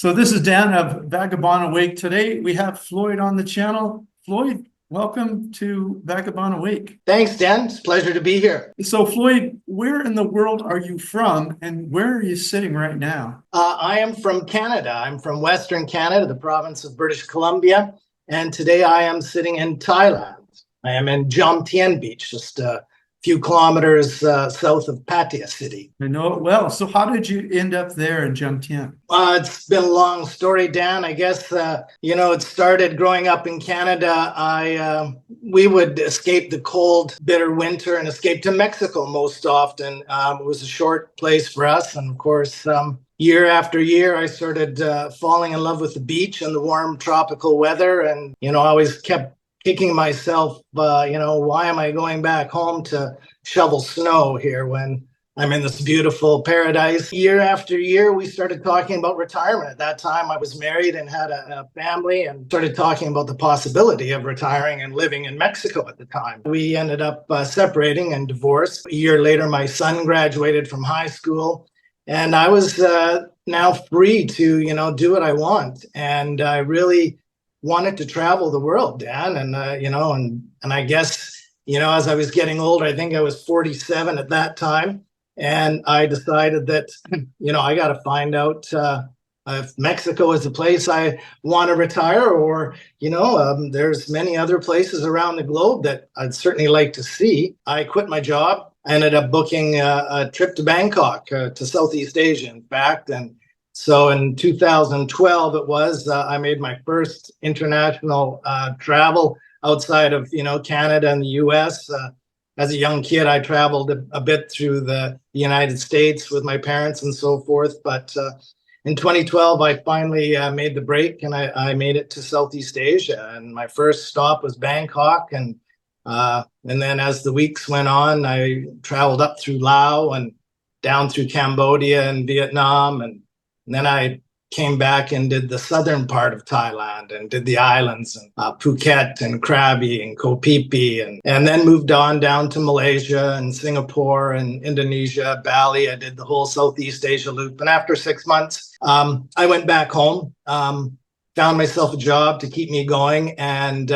So this is Dan of Vagabond Awake. Today we have Floyd on the channel. Floyd, welcome to Vagabond Awake. Thanks, Dan. It's a pleasure to be here. So Floyd, where in the world are you from and where are you sitting right now? I am from Canada. I'm from Western Canada, the province of British Columbia. And today I am sitting in Thailand. I am in Jomtien Beach, just a few kilometers south of Pattaya City. I know it well. So how did you end up there in Jomtien? It's been a long story, Dan. I guess, it started growing up in Canada. We would escape the cold, bitter winter and escape to Mexico most often. It was a short place for us. And of course, year after year, I started falling in love with the beach and the warm tropical weather. And, I always kept kicking myself, why am I going back home to shovel snow here when I'm in this beautiful paradise? Year after year, we started talking about retirement. At that time, I was married and had a family and started talking about the possibility of retiring and living in Mexico at the time. We ended up separating and divorced. A year later, my son graduated from high school and I was now free to, do what I want. And I really wanted to travel the world, Dan. And, and I guess, as I was getting older, I think I was 47 at that time. And I decided that, I got to find out if Mexico is the place I want to retire or, there's many other places around the globe that I'd certainly like to see. I quit my job. I ended up booking a trip to Bangkok, to Southeast Asia, in fact. And so in 2012, I made my first international travel outside of, Canada and the US. As a young kid, I traveled a bit through the United States with my parents and so forth. But in 2012, I finally made the break and I made it to Southeast Asia. And my first stop was Bangkok. And then as the weeks went on, I traveled up through Laos and down through Cambodia and Vietnam. And then I came back and did the southern part of Thailand and did the islands and Phuket and Krabi and Koh Phi Phi and then moved on down to Malaysia and Singapore and Indonesia, Bali. I did the whole Southeast Asia loop. And after 6 months, I went back home, found myself a job to keep me going. And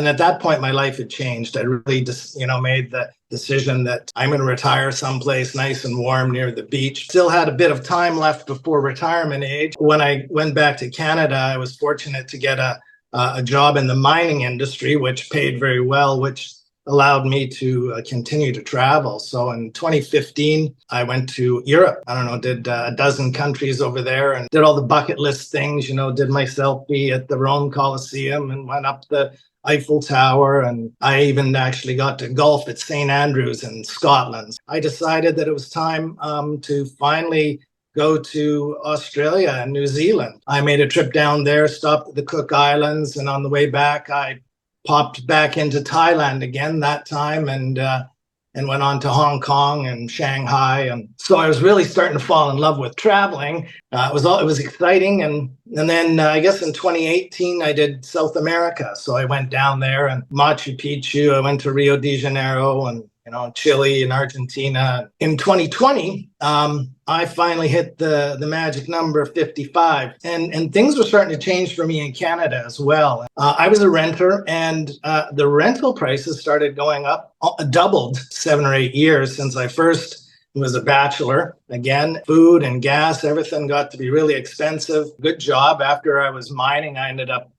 at that point, my life had changed. I really just, made the decision that I'm going to retire someplace nice and warm near the beach. Still had a bit of time left before retirement age. When I went back to Canada, I was fortunate to get a job in the mining industry, which paid very well, which allowed me to continue to travel. So in 2015, I went to Europe. Did a dozen countries over there and did all the bucket list things, did my selfie at the Rome Colosseum and went up the Eiffel Tower. And I even actually got to golf at St. Andrews in Scotland. I decided that it was time to finally go to Australia and New Zealand. I made a trip down there, stopped at the Cook Islands, and on the way back, I popped back into Thailand again that time and went on to Hong Kong and Shanghai. And so I was really starting to fall in love with traveling. It was exciting. And then I guess in 2018, I did South America. So I went down there and Machu Picchu. I went to Rio de Janeiro and Chile and Argentina. In 2020, I finally hit the magic number 55, and things were starting to change for me in Canada as well. I was a renter, and the rental prices started going up, doubled 7 or 8 years since I first was a bachelor. Again, food and gas, everything got to be really expensive. Good job. After I was mining, I ended up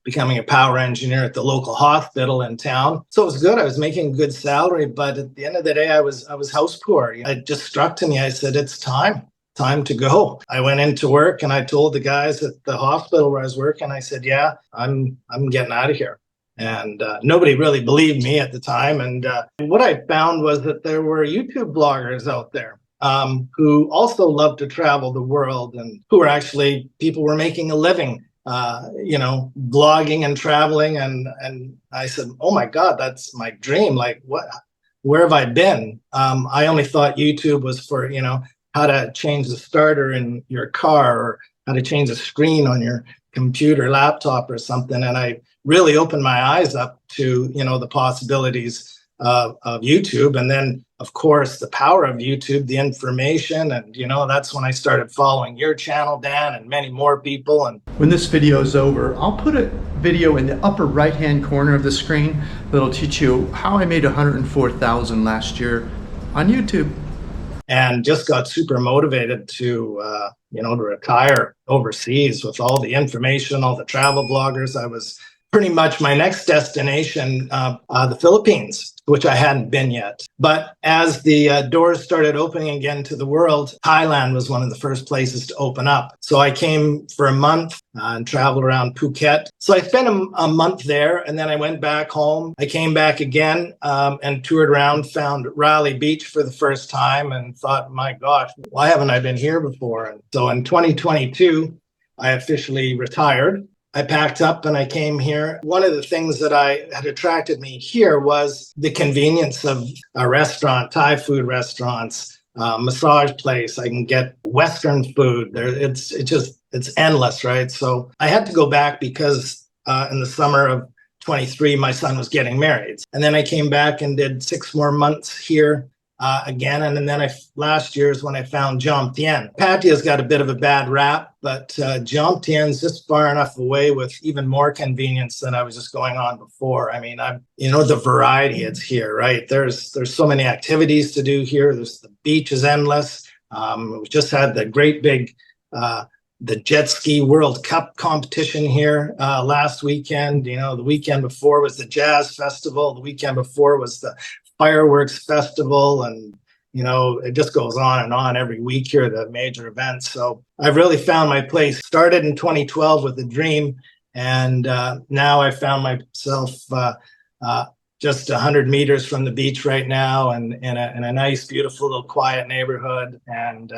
becoming a power engineer at the local hospital in town. So it was good. I was making a good salary, but at the end of the day, I was house poor. It just struck to me. I said, it's time to go. I went into work and I told the guys at the hospital where I was working, I said, yeah, I'm getting out of here. And nobody really believed me at the time. And what I found was that there were YouTube bloggers out there who also loved to travel the world and who were actually, people were making a living blogging and traveling. And I said, oh my God, that's my dream. Like, where have I been? I only thought YouTube was for, how to change the starter in your car or how to change the screen on your computer, laptop or something. And I really opened my eyes up to, the possibilities of YouTube. And then, of course, the power of YouTube, the information. And, that's when I started following your channel, Dan, and many more people. And when this video is over, I'll put a video in the upper right-hand corner of the screen that'll teach you how I made 104,000 last year on YouTube. And just got super motivated to retire overseas with all the information, all the travel bloggers. I was pretty much my next destination, the Philippines, which I hadn't been yet. But as the doors started opening again to the world, Thailand was one of the first places to open up. So I came for a month and traveled around Phuket. So I spent a month there, and then I went back home. I came back again and toured around, found Raleigh Beach for the first time, and thought, my gosh, why haven't I been here before? And so in 2022, I officially retired. I packed up and I came here. One of the things that had attracted me here was the convenience of a restaurant, Thai food restaurants, massage place. I can get Western food there. It's endless, right? So I had to go back because in the summer of 23, my son was getting married. And then I came back and did 6 more months here again. And then last year is when I found Jomtien. Pathia's got a bit of a bad rap, but Jomtien's just far enough away with even more convenience than I was just going on before. I mean, the variety it's here, right? There's so many activities to do here. The beach is endless. We just had the great big the Jet Ski World Cup competition here last weekend. The weekend before was the Jazz Festival. The weekend before was the Fireworks Festival, and it just goes on and on every week here, the major events. So I've really found my place. Started in 2012 with a dream, and now I found myself just 100 meters from the beach right now, and in a nice, beautiful little quiet neighborhood. And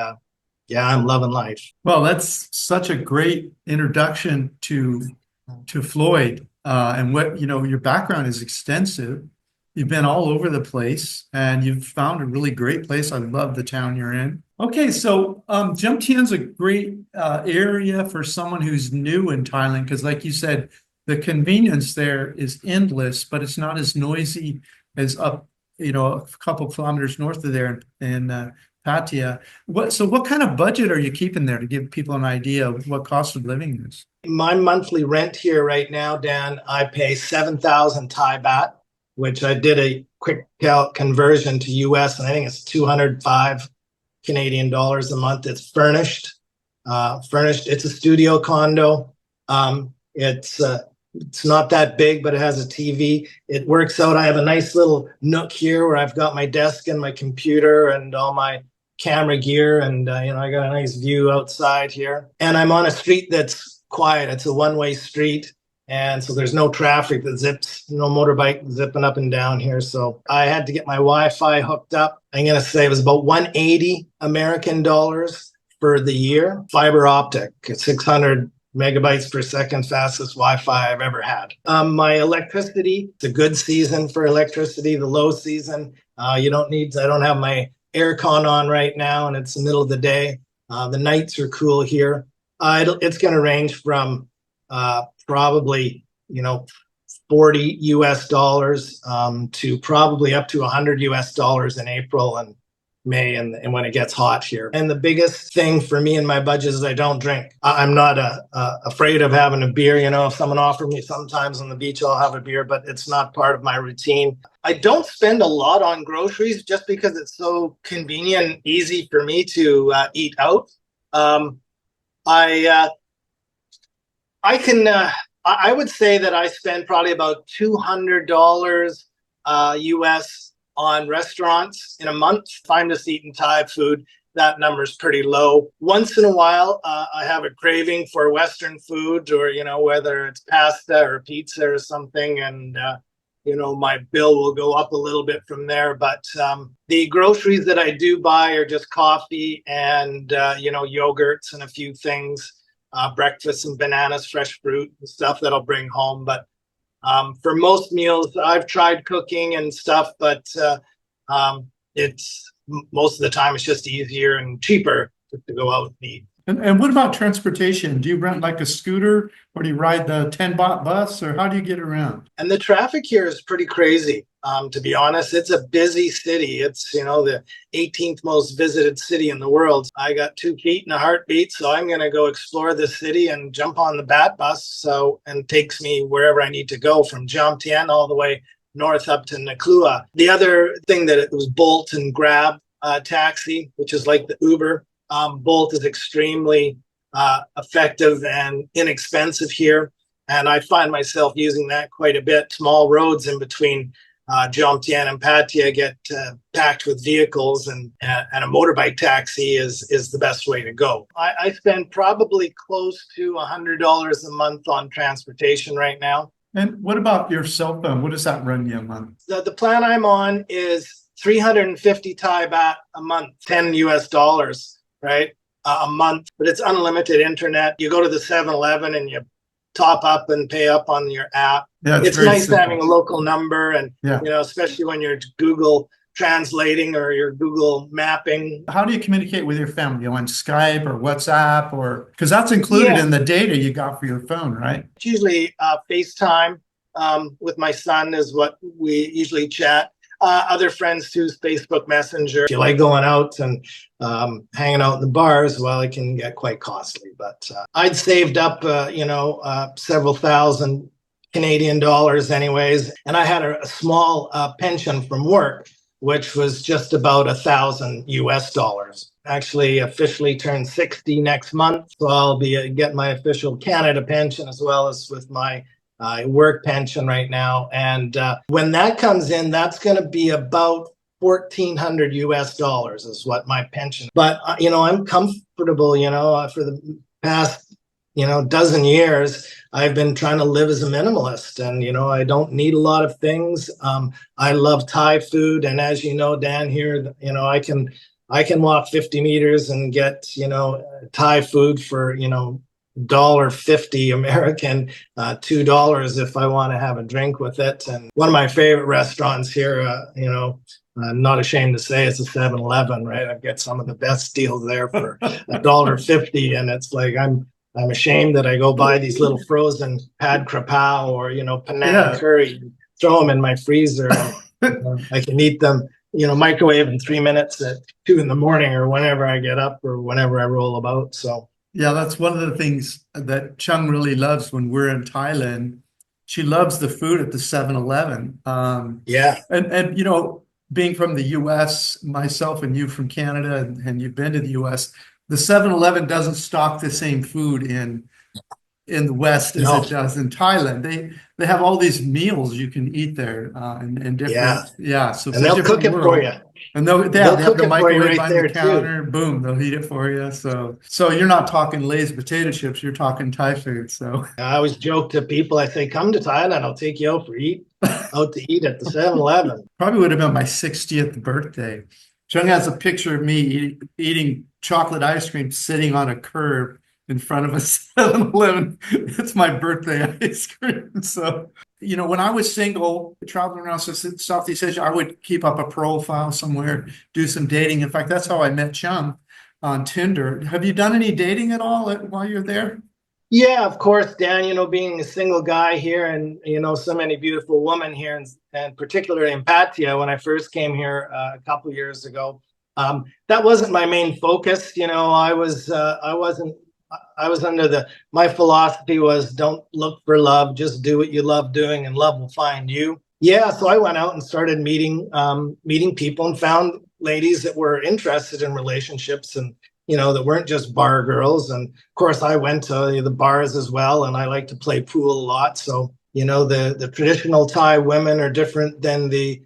I'm loving life. Well, that's such a great introduction to Floyd, and what your background is extensive. You've been all over the place, and you've found a really great place. I love the town you're in. Okay, so Jomtien's a great area for someone who's new in Thailand, because like you said, the convenience there is endless, but it's not as noisy as up, a couple kilometers north of there in Pattaya. What kind of budget are you keeping there to give people an idea of what cost of living is? My monthly rent here right now, Dan, I pay 7,000 Thai baht, which I did a quick conversion to US, and I think it's 205 Canadian dollars a month. It's furnished. It's a studio condo. It's not that big, but it has a TV. It works out. I have a nice little nook here where I've got my desk and my computer and all my camera gear, and I got a nice view outside here. And I'm on a street that's quiet. It's a one-way street. And so there's no traffic that zips, no motorbike zipping up and down here. So I had to get my Wi-Fi hooked up. I'm going to say it was about 180 American dollars for the year. Fiber optic, 600 megabytes per second, fastest Wi-Fi I've ever had. My electricity, it's a good season for electricity. The low season, I don't have my air con on right now, and it's the middle of the day. The nights are cool here. It's going to range from probably, $40 US to probably up to $100 US in April and May, and when it gets hot here. And the biggest thing for me in my budget is I don't drink. I'm not afraid of having a beer. If someone offered me sometimes on the beach, I'll have a beer, but it's not part of my routine. I don't spend a lot on groceries just because it's so convenient and easy for me to eat out. I would say that I spend probably about $200 US on restaurants in a month. If I'm just eating Thai food, that number is pretty low. Once in a while, I have a craving for Western food, or, whether it's pasta or pizza or something, and, my bill will go up a little bit from there. But the groceries that I do buy are just coffee and, yogurts and a few things. Breakfast and bananas, fresh fruit and stuff that I'll bring home. But for most meals, I've tried cooking and stuff, but it's most of the time it's just easier and cheaper to go out and eat. And what about transportation? Do you rent like a scooter, or do you ride the 10-baht bus, or how do you get around? And the traffic here is pretty crazy. To be honest, it's a busy city. It's, the 18th most visited city in the world. I got 2 feet and a heartbeat, so I'm going to go explore the city and jump on the BAT bus. And takes me wherever I need to go, from Jomtien all the way north up to 𝗂𝐿𝐴. The other thing that it was Bolt and Grab taxi, which is like the Uber. Bolt is extremely effective and inexpensive here. And I find myself using that quite a bit. Small roads in between Jomtien and Pattaya get packed with vehicles, and a motorbike taxi is the best way to go. I spend probably close to $100 a month on transportation right now. And what about your cell phone? What does that run you a month? The plan I'm on is 350 Thai baht a month, $10 US, right? A month, but it's unlimited internet. You go to the 7-Eleven and you top up and pay up on your app. Yeah, it's nice having a local number, and especially when you're Google translating or you're Google mapping. How do you communicate with your family? On Skype or WhatsApp, or because that's included in the data you got for your phone, right? It's usually FaceTime with my son is what we usually chat. Other friends too, Facebook Messenger. If you like going out and hanging out in the bars, well, it can get quite costly. But I'd saved up, several thousand Canadian dollars anyways. And I had a small pension from work, which was just about $1,000 US. Actually, officially turned 60 next month. So I'll be getting my official Canada pension as well as with my work pension right now. And when that comes in, that's going to be about $1,400 US is what my pension. But, I'm comfortable, for the past, dozen years, I've been trying to live as a minimalist, and, I don't need a lot of things. I love Thai food. And as you know, Dan, here, I can walk 50 meters and get, Thai food for, $1.50 American, $2 if I want to have a drink with it. And one of my favorite restaurants here, I'm not ashamed to say it's a 7-Eleven, right? I get some of the best deals there for $1.50, and it's like I'm ashamed that I go buy these little frozen pad krapao or Penang curry, throw them in my freezer, and I can eat them. Microwave in 3 minutes at 2 a.m. or whenever I get up or whenever I roll about. So. Yeah, that's one of the things that Chung really loves when we're in Thailand. She loves the food at the 7-Eleven. And being from the US, myself and you from Canada, and you've been to the US, the 7-Eleven doesn't stock the same food in the West as it does in Thailand. They have all these meals you can eat there, and different. So and they'll cook it for you. And they have the microwave by the counter. Boom, they'll heat it for you. So you're not talking Lay's potato chips. You're talking Thai food. So I always joke to people. I say, "Come to Thailand. I'll take you out to eat at the 7-Eleven." Probably would have been my 60th birthday. Chung has a picture of me eating chocolate ice cream sitting on a curb in front of a 7-Eleven. It's my birthday ice cream. So, when I was single, traveling around Southeast Asia, I would keep up a profile somewhere, do some dating. In fact, that's how I met Chung, on Tinder. Have you done any dating at all while you're there? Yeah, of course, Dan, being a single guy here and, so many beautiful women here, and particularly in Pattaya when I first came here a couple years ago. That wasn't my main focus. My philosophy was don't look for love, just do what you love doing and love will find you. Yeah, so I went out and started meeting people and found ladies that were interested in relationships and, that weren't just bar girls. And of course, I went to the bars as well, and I like to play pool a lot. So, the traditional Thai women are different than the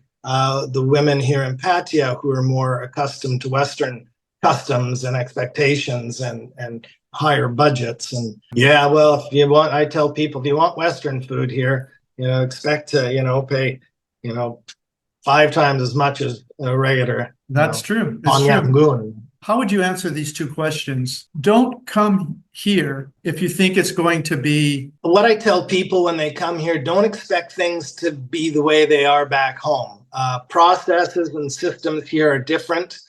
women here in Pattaya who are more accustomed to Western customs and expectations and higher budgets. And I tell people, if you want Western food here, expect to, pay, 5 times as much as a regular. That's true. How would you answer these 2 questions? Don't come here if you think it's going to be. What I tell people when they come here, don't expect things to be the way they are back home. processes and systems here are different.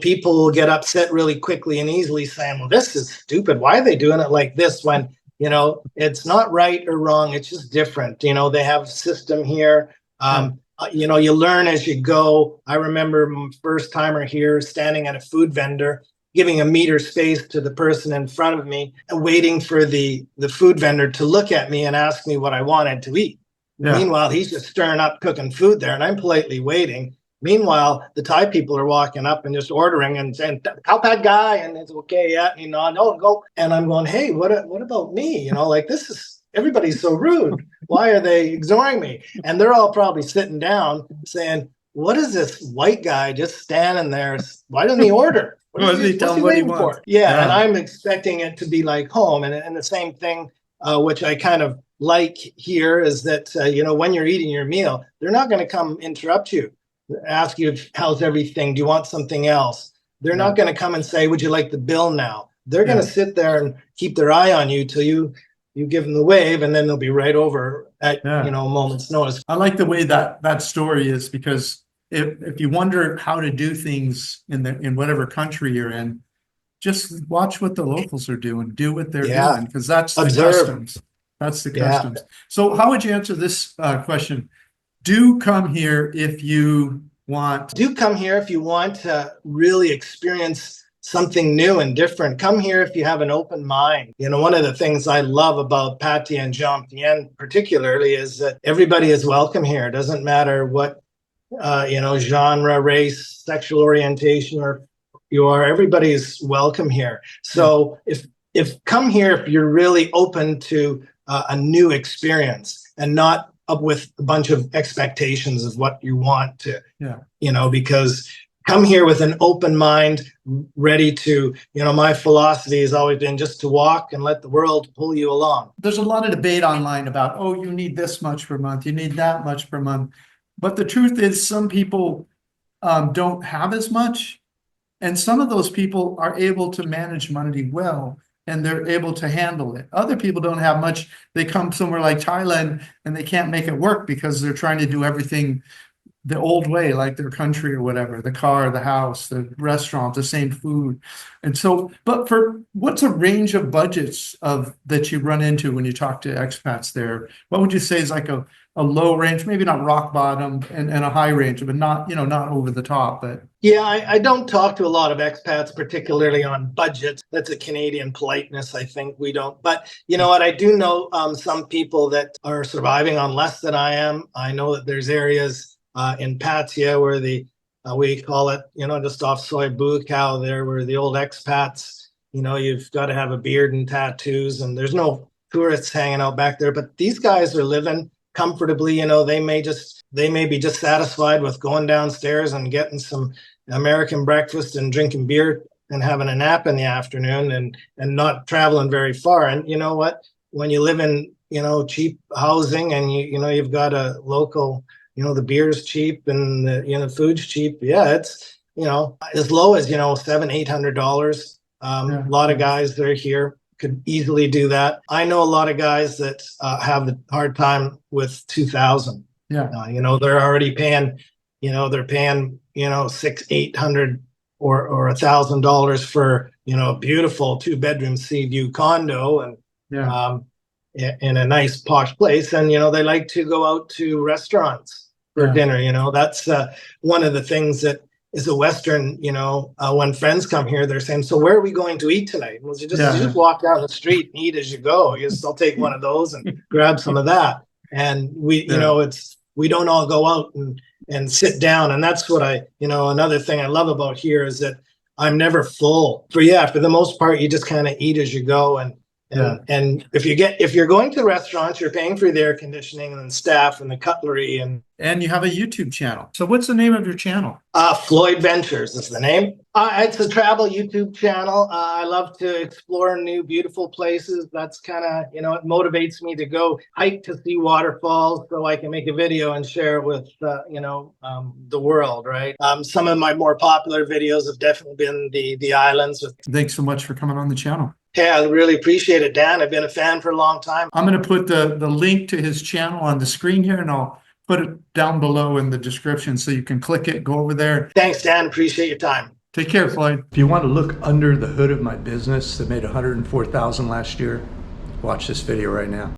People will get upset really quickly and easily saying, well, this is stupid. Why are they doing it like this when, it's not right or wrong. It's just different. They have a system here. You learn as you go. I remember my first timer here standing at a food vendor, giving a meter space to the person in front of me and waiting for the food vendor to look at me and ask me what I wanted to eat. Yeah. Meanwhile, he's just stirring up, cooking food there, and I'm politely waiting. Meanwhile, the Thai people are walking up and just ordering and saying, "𝗕 guy," and it's okay, yeah, no, go. And I'm going, hey, what about me? This is, everybody's so rude. Why are they ignoring me? And they're all probably sitting down saying, what is this white guy just standing there? Why doesn't he order? What's he waiting for? Yeah, and I'm expecting it to be like home. And the same thing, which I kind of like here, is that, when you're eating your meal, they're not going to come interrupt you, ask you, how's everything? Do you want something else? They're not going to come and say, would you like the bill now? They're going to sit there and keep their eye on you till you give them the wave, and then they'll be right over at, a moment's notice. I like the way that story is, because if you wonder how to do things in whatever country you're in, just watch what the locals are doing, do what they're doing, because that's the customs. That's the customs. So how would you answer this question? Do come here if you want. Do come here if you want to really experience something new and different. Come here if you have an open mind. One of the things I love about 𝗙𝗢 and Jomtien particularly is that everybody is welcome here. It doesn't matter what genre, race, sexual orientation, or you are. Everybody is welcome here. So if come here if you're really open to a new experience and not up with a bunch of expectations of what you want to, because come here with an open mind, ready to, my philosophy has always been just to walk and let the world pull you along. There's a lot of debate online about, oh, you need this much per month, you need that much per month. But the truth is, some people don't have as much, and some of those people are able to manage money well, and they're able to handle it. Other people don't have much. They come somewhere like Thailand and they can't make it work because they're trying to do everything the old way, like their country or whatever, the car, the house, the restaurant, the same food. And so, but what's a range of budgets that you run into when you talk to expats there? What would you say is like a low range, maybe not rock bottom, and a high range, but not, not over the top, but. Yeah, I don't talk to a lot of expats, particularly on budgets. That's a Canadian politeness. I think we don't. But you know what? I do know some people that are surviving on less than I am. I know that there's areas in 𝗙𝗢 where we call it, just off 𝗙𝗵𝗲 there, where the old expats, you've got to have a beard and tattoos, and there's no tourists hanging out back there. But these guys are living comfortably. They may be just satisfied with going downstairs and getting some American breakfast and drinking beer and having a nap in the afternoon and not traveling very far. And you know what? When you live in, cheap housing and you've got a local, the beer's cheap and the food's cheap. Yeah, it's, as low as, $700-800. A lot of guys that are here could easily do that. I know a lot of guys that have a hard time with 2,000. Yeah. They're already paying, they're paying, $600-800 or $1,000 for, a beautiful 2-bedroom sea view condo and in a nice posh place. And, they like to go out to restaurants for dinner. That's one of the things that is a Western, when friends come here, they're saying, so where are we going to eat tonight? Well, you just walk down the street and eat as you go. I'll take one of those and grab some of that. And we, we don't all go out and sit down. And that's what another thing I love about here is that I'm never full. For the most part, you just kind of eat as you go. And if you're going to restaurants, you're paying for the air conditioning and staff and the cutlery and you have a YouTube channel. So what's the name of your channel? Floyd Ventures is the name. It's a travel YouTube channel. I love to explore new, beautiful places. That's kind of, it motivates me to go hike to see waterfalls so I can make a video and share it with, the world, right? Some of my more popular videos have definitely been the islands. Thanks so much for coming on the channel. Hey, I really appreciate it, Dan. I've been a fan for a long time. I'm going to put the link to his channel on the screen here, and I'll put it down below in the description so you can click it, go over there. Thanks, Dan. Appreciate your time. Take care, Floyd. If you want to look under the hood of my business that made $104,000 last year, watch this video right now.